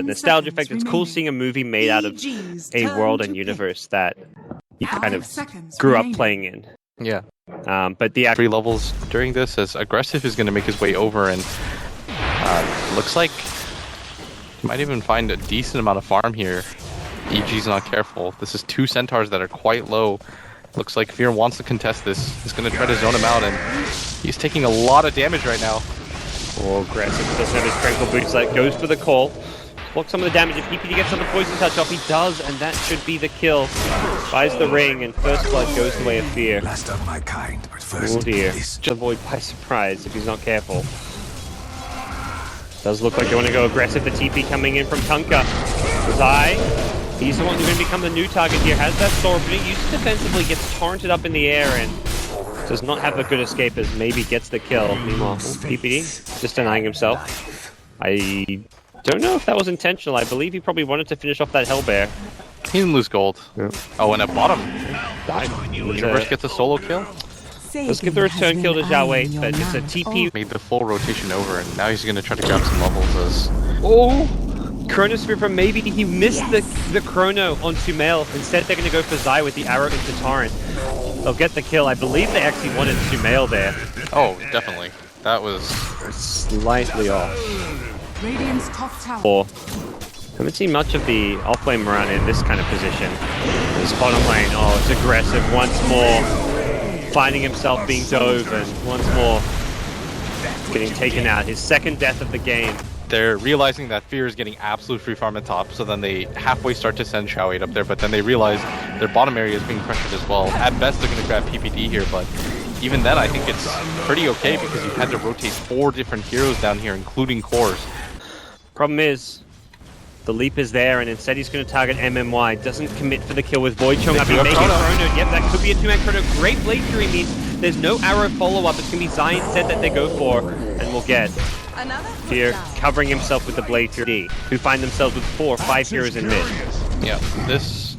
nostalgia effect. It's cool seeing a movie made out of a world and universe that you kind of grew up playing in. Yeah. But the 3 levels during this, as Agressif is going to make his way over, and looks like he might even find a decent amount of farm here. EG's not careful. This is 2 centaurs that are quite low. Looks like Fear wants to contest this. He's going to try to zone him out, and he's taking a lot of damage right now. Oh, Agressif doesn't have his Tranquil Boots, like goes for the call. Block some of the damage. If PPD gets on the poison touch off, he does, and that should be the kill. Buys the ring, and first blood goes the way of Fear. Last of my kind, but first Oh dear. Just avoid by surprise if he's not careful. Does look like they want to go aggressive. The TP coming in from Tunka. Zai, he's the one who's going to become the new target here. Has that sword, but he uses defensively, gets torrented up in the air, and does not have a good escape as maybe gets the kill. Meanwhile, PPD just denying himself. I don't know if that was intentional. I believe he probably wanted to finish off that Hellbear. He didn't lose gold. Yeah. Oh, and at bottom, Died. Universe gets a solo kill. Let's give the return kill to Zhao Wei, but it's a TP. Made the full rotation over, and now he's going to try to grab some levels as... Oh! Chronosphere from maybe he missed the Chrono on Sumail. Instead, they're going to go for Zai with the arrow into Torrent. They'll get the kill. I believe they actually wanted Sumail there. Oh, definitely. That was... slightly off. Radiant's top tower. Or haven't seen much of the off-lane Mirana in this kind of position. This bottom lane, oh, it's aggressive once more. Finding himself being dove, and once more getting taken out. His second death of the game. They're realizing that Fear is getting absolute free farm at top, so then they halfway start to send Xiao 8 up there, but then they realize their bottom area is being pressured as well. At best, they're going to grab PPD here, but even then, I think it's pretty okay because you've had to rotate 4 different heroes down here, including cores. Problem is, the leap is there, and instead he's going to target MMY. Doesn't commit for the kill with Void Chung up. He makes Chrono. Yep, that could be a 2-man Chrono. Great Blade Fury means there's no arrow follow-up. It's going to be Zai instead that they go for, and we'll get Fear covering himself with the Blade Fury, who find themselves with 4 or 5 heroes in mid. Yeah, this...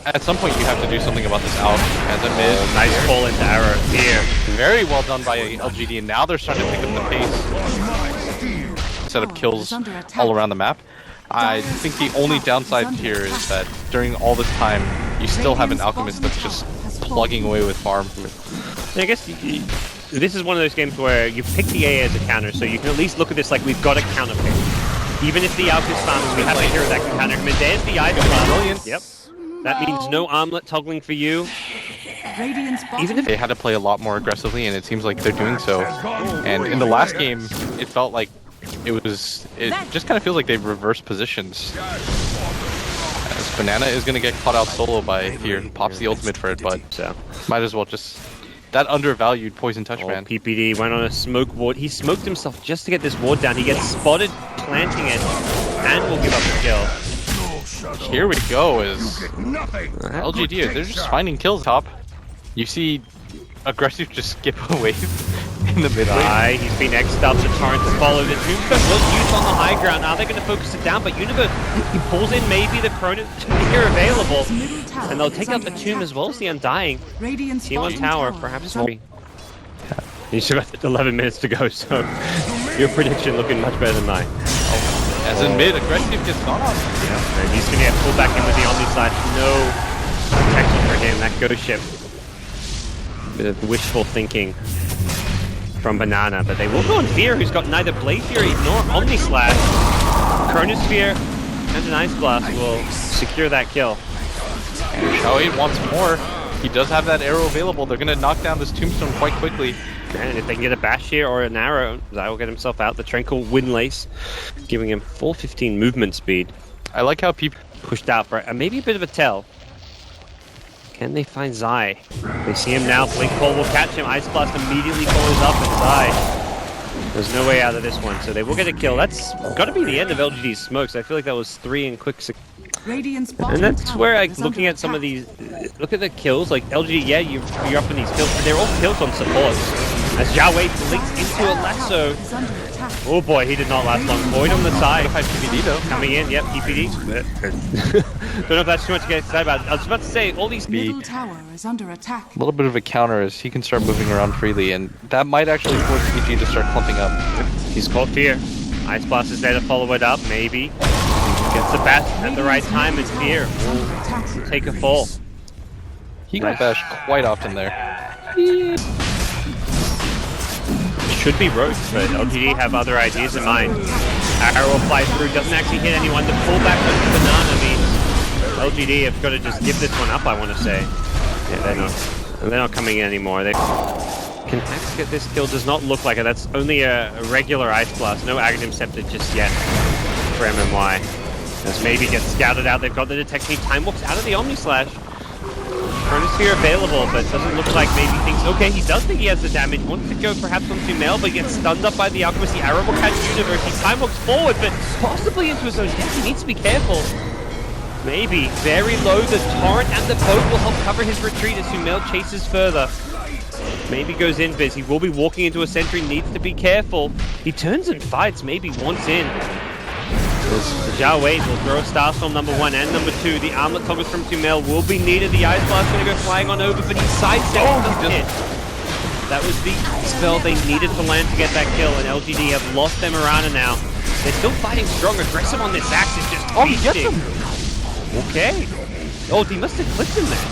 At some point, you have to do something about this out as a mid. Oh, nice pull into arrow. Fear. Very well done by LGD, and now they're starting to pick up the pace. Set up kills all around the map. I think the only downside here is that during all this time, you still have an Alchemist that's just plugging away with farm. I guess this is one of those games where you pick the A as a counter, so you can at least look at this like we've got a counter pick. Even if the Alchemist farm, we have a hero that can counter him, and there's the Ice Brilliant. Yep. That means no armlet toggling for you. Even if they had to play a lot more aggressively, and it seems like they're doing so. And in the last game, it felt like it just kind of feels like they've reversed positions. As Banana is going to get caught out solo by Fear, who pops the ultimate for it, but might as well just... That undervalued Poison Touch, man. PPD went on a smoke ward. He smoked himself just to get this ward down. He gets spotted planting it, and will give up the kill. Here we go, is LGD, they're just finding kills top. You see Agressif just skip away in the mid lane. He's been X'd up, the Torrent to follow. The Tombstone was used on the high ground. Now they're going to focus it down, but Universe, he pulls in maybe the Chrono here available, and they'll take out the Tomb as well as the Undying. T1 Tower, perhaps more. You still got 11 minutes to go, so your prediction looking much better than mine. As in mid, Agressif gets gone off. Yeah, and he's going to get pulled back in with the Omni Slash. No protection for him, that Ghost Ship. Bit of wishful thinking from Banana, but they will go on Fear, who's got neither Blade Fury nor Omni Slash. Chronosphere and an Ice Blast will secure that kill. And Xiao 8 wants more. He does have that arrow available. They're going to knock down this Tombstone quite quickly. And if they can get a bash here or an arrow, Zai will get himself out. The Tranquil Windlace, giving him full 15 movement speed. I like how people pushed out for maybe a bit of a tell. Can they find Zai? They see him now. Blink Call will catch him. Ice Blast immediately follows up, and Zai. There's no way out of this one, so they will get a kill. That's got to be the end of LGD's smokes. I feel like that was 3 in quick succession. And that's where, looking at some of these, look at the kills. Like LGD, yeah, you're up in these kills, but they're all kills on support. As Zhao Wei blinks into a lasso. Oh boy, he did not last long. Void on the side. PPD though. Coming in, yep, PPD. Don't know if that's too much to get excited about. I was about to say, all these... Middle tower is under attack. A little bit of a counter as he can start moving around freely, and that might actually force EG to start clumping up. He's caught Fear. Ice Blast is there to follow it up, maybe. Gets the bat at the right time, and Fear will take a fall. He got bashed quite often there. Should be roast, but LGD have other ideas in mind. Arrow will fly through, doesn't actually hit anyone. The pullback with the banana means LGD have got to just give this one up, I want to say. Yeah, they're not coming in anymore. Can Axe get this kill? Does not look like it. That's only a regular Ice Blast. No Aghanim Scepter just yet for MMY. As maybe gets scouted out. They've got the detection. Time walks out of the Omni Slash. Chronosphere available, but doesn't look like maybe thinks, okay, he does think he has the damage. Wants to go perhaps on Sumail, but gets stunned up by the Alchemist. The arrow will catch Universe. He time walks forward, but possibly into his own death. He needs to be careful. Maybe. Very low. The Torrent and the boat will help cover his retreat as Sumail chases further. Maybe goes in Biz. He will be walking into a sentry, needs to be careful. He turns and fights, maybe once in. Zhao Wei will throw Starstorm #1 and #2. The Armlet Toggles from Sumail will be needed. The Ice Blast going to go flying on over, but he sidesteps the hit. That was the spell they needed to land to get that kill, and LGD have lost their Mirana now. They're still fighting strong. Aggressive on this Axe is just he gets him! Okay. Oh, he must have clipped him there.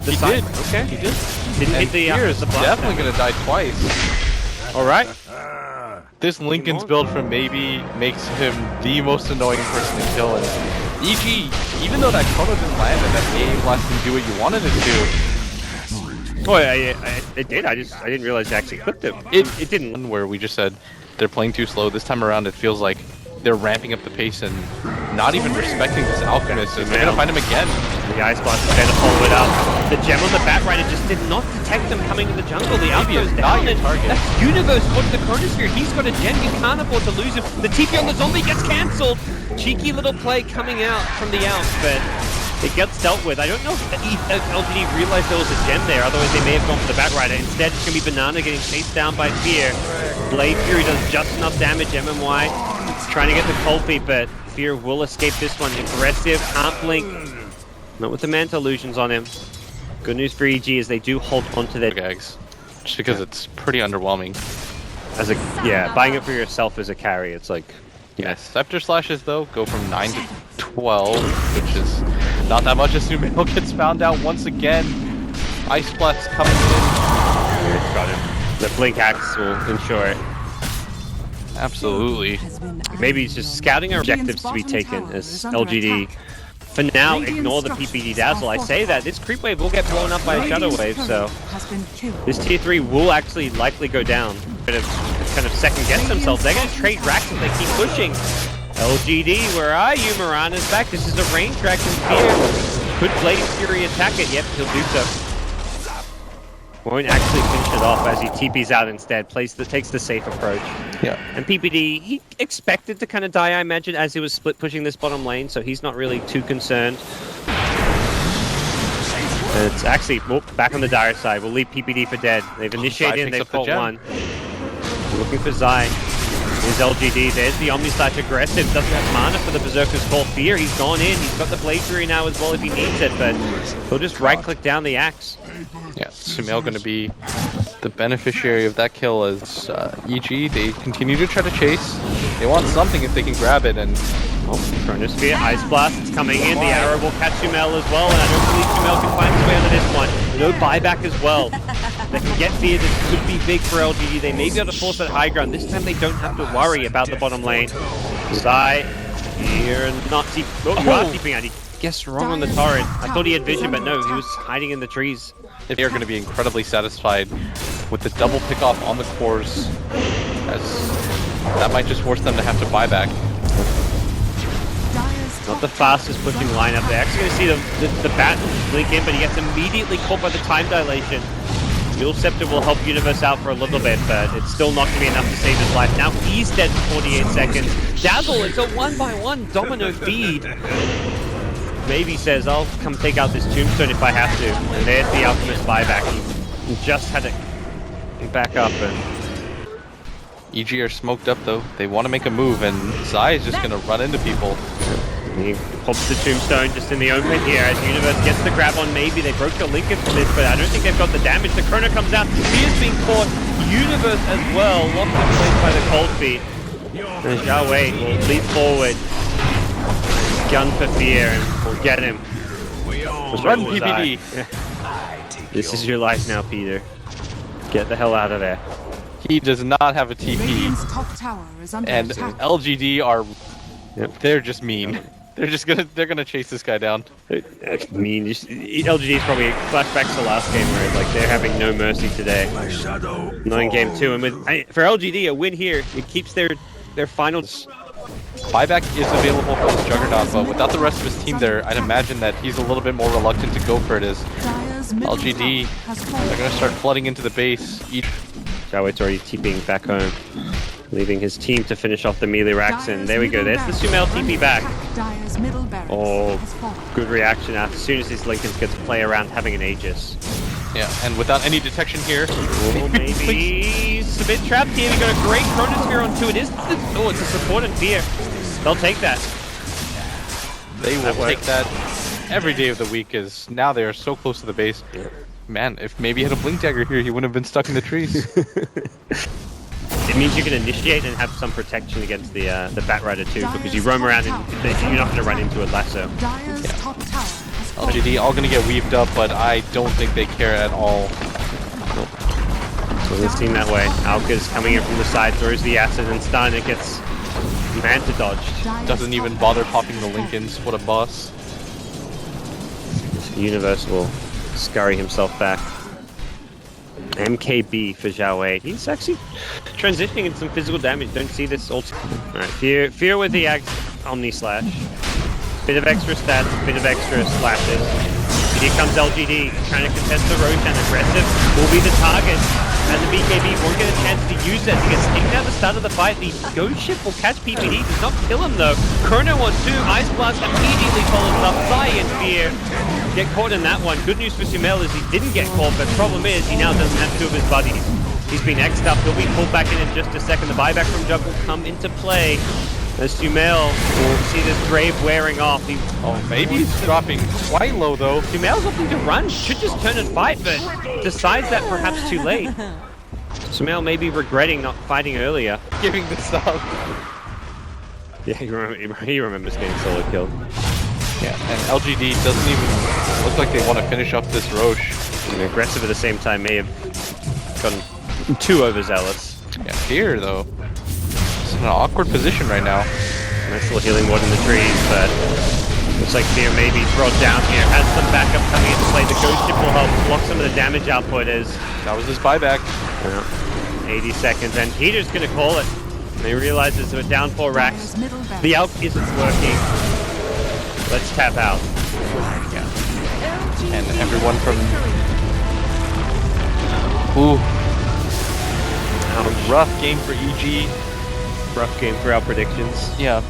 He did. Okay. He did. Didn't hit the Fear's definitely going to die twice. Alright. This Linken's build from maybe makes him the most annoying person to kill. And EG, even though that Chrono didn't land and that game blast didn't do what you wanted it to. Oh, it did. I didn't realize it actually clipped him. It didn't. Where we just said they're playing too slow. This time around, it feels like they're ramping up the pace and not even respecting this Alchemist. They're going to find him again. The Ice Blast is there to follow it up. The gem on the Batrider just did not detect them coming in the jungle. The Alpha is down, and that's Universe towards the Chronosphere. He's got a gem. You can't afford to lose him. The TP on the zombie gets cancelled. Cheeky little play coming out from the Alps, but it gets dealt with. I don't know if LGD realized there was a gem there, otherwise they may have gone for the Batrider. Instead, it's going to be Banana getting chased down by Fear. Blade Fury does just enough damage. MMY trying to get the Cold Feet, but Fear will escape this one. Aggressive, can't blink. Not with the Manta Illusions on him. Good news for EG is they do hold onto their gags. Just because it's pretty underwhelming. Buying it for yourself as a carry, it's like... Yeah, Scepter Slashes though go from 9 to 12, which is not that much as Sumail gets found out once again. Ice Blast coming in. Got him. The Blink Axe will ensure it. Absolutely. Maybe he's just scouting objectives to be taken as LGD. For now, ignore the PPD Dazzle. I say that this creep wave will get blown up by a Shadow Wave, so this tier 3 will actually likely go down. Kind of second guess themselves. They're going to trade racks if they keep pushing. LGD, where are you? Mirana's back. This is a range track in Fear. Could Blade Fury attack it? Yep, he'll do so. Won't actually finish it off as he TPs out instead. Takes the safe approach. Yeah. And PPD, he expected to kind of die, I imagine, as he was split pushing this bottom lane, so he's not really too concerned. And it's actually back on the Dire side. We'll leave PPD for dead. They've initiated and they've caught one. Looking for Zai. Here's LGD. There's the Omni Slash. Aggressive. Doesn't have mana for the Berserker's Call. Fear. He's gone in. He's got the Blade Fury now as well if he needs it, but he'll just right-click down the Axe. Yeah, Sumail going to be the beneficiary of that kill as EG. They continue to try to chase. They want something if they can grab it, and Chronosphere, Ice Blast, it's coming in. The arrow will catch Sumail as well, and I don't believe Sumail can find his way under this one. No buyback as well. They can get Fear. This could be big for LGD. They may be able to force that high ground. This time they don't have to worry about the bottom lane. Zai, here, not TP. Oh, you are TPing out. He guessed wrong on the turret. I thought he had vision, but no, he was hiding in the trees. They are going to be incredibly satisfied with the double pick-off on the cores, as that might just force them to have to buy back. Not the fastest pushing lineup. They're actually going to see the bat blink in, but he gets immediately caught by the time dilation. Dual Scepter will help Universe out for a little bit, but it's still not going to be enough to save his life. Now he's dead for 48 seconds. Dazzle, it's a 1-by-1 domino feed. Maybe says, I'll come take out this Tombstone if I have to. And there's the Alchemist buyback. He just had to back up. And EG are smoked up though. They want to make a move, and Zai is just going to run into people. He pops the Tombstone just in the open here as Universe gets the grab on maybe. They broke the Lincoln for this, but I don't think they've got the damage. The Chrono comes out. He is being caught. Universe as well. Locked in place by the Cold Feet. And Zhao Wei will leap forward. gun for Fear and we'll get him. Run, PPD! This is your life now, Peter. Get the hell out of there. He does not have a TP. Radiant's top tower is under And attack. LGD are... Yep. They're just mean. They're gonna chase this guy down. I mean, LGD is probably flashbacks to last game where like they're having no mercy today. Not in game 2, and for LGD a win here, it keeps their finals. Buyback is available for this Juggernaut, but without the rest of his team there, I'd imagine that he's a little bit more reluctant to go for it as LGD, they're gonna start flooding into the base. Xiaowe's already TPing back home, leaving his team to finish off the melee racks, and there we go, there's the Sumail TP back. Oh, good reaction as soon as his Lincolns gets to play around having an Aegis. Yeah, and without any detection here. Oh, maybe he's a bit trapped here. We got a great Chronosphere onto it. It's a support and Fear. They'll take that. They will take that every day of the week, as now they are so close to the base. Man, if maybe he had a Blink Dagger here, he wouldn't have been stuck in the trees. It means you can initiate and have some protection against the Batrider too, because you roam around and you're not going to run into a lasso. LGD all going to get weaved up, but I don't think they care at all. Doesn't seem that way. Alka's coming in from the side, throws the acid, and Steiner gets Manta dodged. Doesn't even bother popping the Lincolns. What a boss. Universe will scurry himself back. MKB for Xiaowei. He's actually transitioning into some physical damage. Don't see this ult. Alright, Fear with the Omni Slash. Bit of extra stats, bit of extra slashes. Here comes LGD trying to contest the Roshan. Aggressive will be the target. And the BKB won't get a chance to use it. He gets stinged at the start of the fight. The Ghost Ship will catch PPD. Does not kill him though. Chrono on 2. Ice Blast immediately follows up. Zai and Fear get caught in that one. Good news for Sumail is he didn't get caught, but problem is he now doesn't have 2 of his buddies. He's been X'd up. He'll be pulled back in just a second. The buyback from Jug will come into play. As Sumail will see this Brave wearing off. Maybe he's dropping quite low though. Sumail's looking to run. Should just turn and fight, but decides that perhaps too late. Sumail may be regretting not fighting earlier. Giving this up. Yeah, he remembers getting solo killed. Yeah, and LGD doesn't even look like they want to finish up this Roche. And Aggressive at the same time may have gotten too overzealous. Yeah, Fear though. It's in an awkward position right now. Nice little healing ward in the trees, but looks like Fear may be brought down here. Has some backup coming into play. The Ghost Ship will help block some of the damage output as... That was his buyback. 80 seconds, and Peter's gonna call it. He realizes we're down 4 racks. The Alp isn't working. Let's tap out. And everyone from... Ooh. A rough game for EG. Rough game for our predictions. Yeah.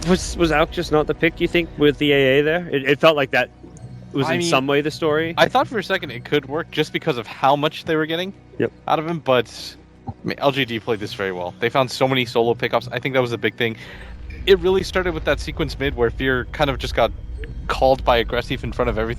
Was Alp just not the pick, you think, with the AA there? It felt like that was in some way the story. I thought for a second it could work just because of how much they were getting out of him, but I mean, LGD played this very well. They found so many solo pickups. I think that was a big thing. It really started with that sequence mid where Fear kind of just got called by Agressif in front of everything.